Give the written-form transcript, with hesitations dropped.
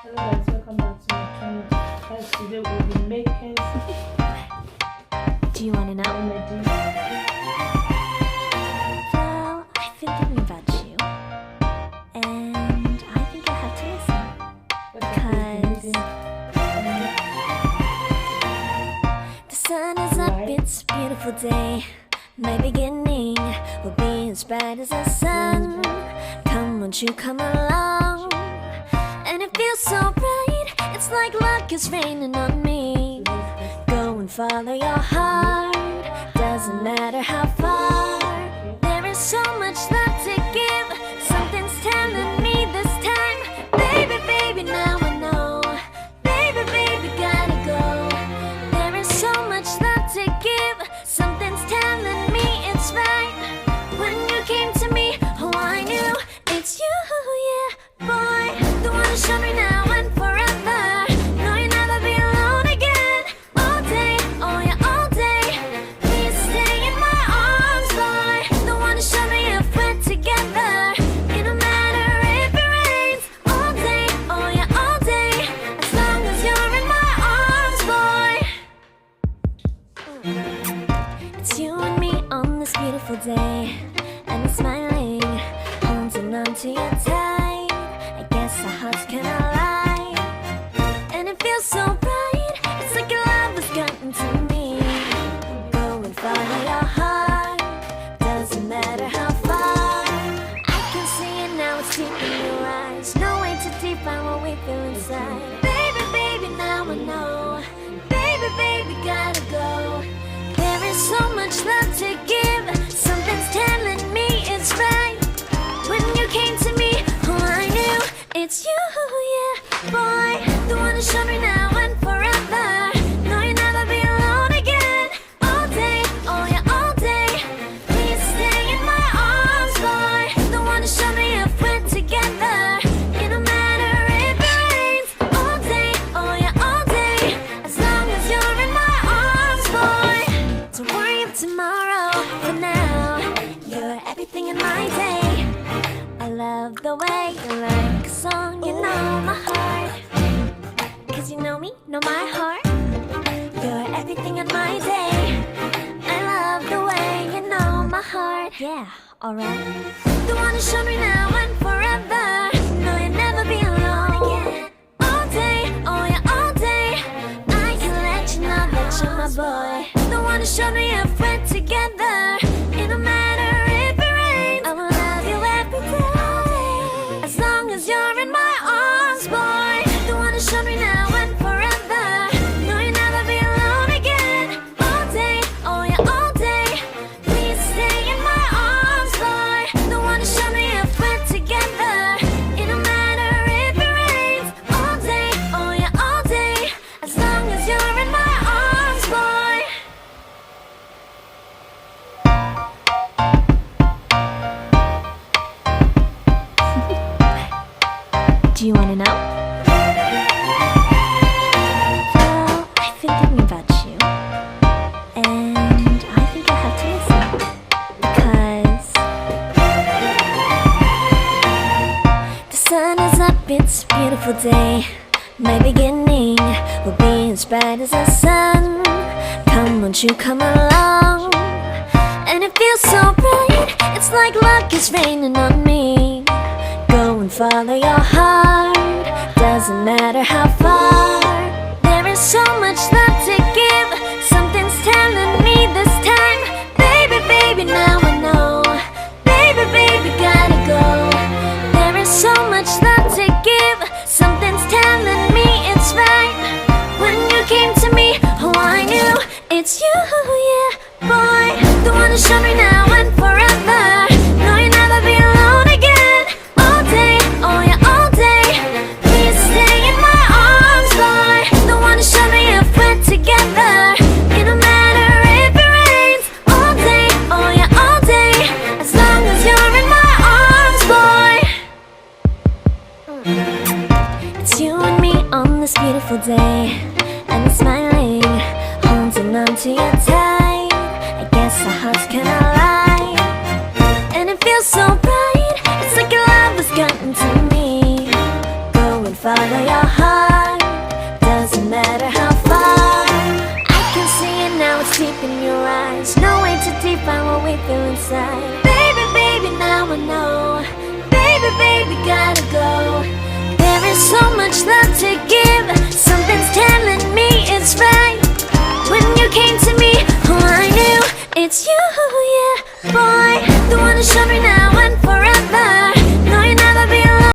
Hello guys, welcome back to my channel. Guys, today we'll be making Do you want to know? comedy. Well, I've been thinking about you, and I think I have to listen. Because the sun is up, it's a beautiful day. My beginning will be as bright as the sun. Come, won't you come along? And it feels so bright, it's like luck is raining on me. Go and follow your heart, doesn't matter how far. There is so much love to give, something's telling me this time. Baby, baby, now I know. Baby, baby, gotta go. There is so much love to give, something's telling me it's right. When you came to me, oh I knew it's you, yeah, boy. The one who showed me now and forever. No, you'll never be alone again. All day, oh yeah, all day. Please stay in my arms, boy. The one who showed me if we're together. It don't matter if it rains. All day, oh yeah, all day. As long as you're in my arms, boy. It's you and me on this beautiful day, and I'm smiling, holding on to you tight. I guess our hearts cannot lie, and it feels so bright. It's like your love has gotten to me. Go and follow your heart, doesn't matter how far. I can see it now, it's deep in your eyes. No way to define what we feel inside. Baby, baby, now I know. Baby, baby, gotta go. There is so much love to give, something's telling me it's right. When you came to me, oh I knew it's you, yeah, boy. The one who showed me now and forever. No, you'll never be alone again. All day, oh yeah, all day. Please stay in my arms, boy. The one who showed me if we're together. It don't matter if it rains. All day, oh yeah, all day. As long as you're in my arms, boy. Don't worry of tomorrow, for now you're everything in my day. I love the way you like a song, you know my heart. Cause you know me, know my heart. You're everything in my day. I love the way you know my heart. Yeah, alright. The one who showed me now and forever. No, you'll never be alone again. All day, oh yeah, all day. I can let you know that you're my boy. The one who showed me if we're together. It don't matter if it rains. I will love you every day. As long as you're in my arms, boy. The one who showed me now and forever. No, you'll never be alone again. All day, oh yeah, all day. Please stay in my arms, boy. The one who showed me if we're together. It don't matter if it rains. All day, oh yeah, all day. As long as you're in my arms, boy. Do you want to know? Well, I've been thinking about you, and I think I have to listen. Because the sun is up, it's a beautiful day. My beginning will be as bright as the sun. Come, won't you come along? And it feels so bright, it's like luck is raining on me. Go and follow your heart, doesn't matter how far. There is so much love to give, something's telling me this time. Baby, baby, now I know. Baby, baby, gotta go. There is so much love to give, something's telling me it's right. When you came to me, oh I knew it's you, yeah, boy. The one who showed me now and forever. No, you'll never be alone again. All day, oh yeah, all day. Please stay in my arms, boy. The one who showed me if we're together. It don't matter if it rains. All day, oh yeah, all day. As long as you're in my arms, boy. It's you and me on this beautiful day, and I'm smiling, holding on to you tight. I guess our hearts cannot lie, and it feels so bright. It's like your love has gotten to me. Go and follow your heart, doesn't matter how far. I can see it now, it's deep in your eyes. No way to define what we feel inside. Baby, baby, now I know. Baby, baby, gotta go. There is so much love to give. Something's telling me it's right. When you came to me, oh I knew it's you, yeah. Boy, the one who showed me now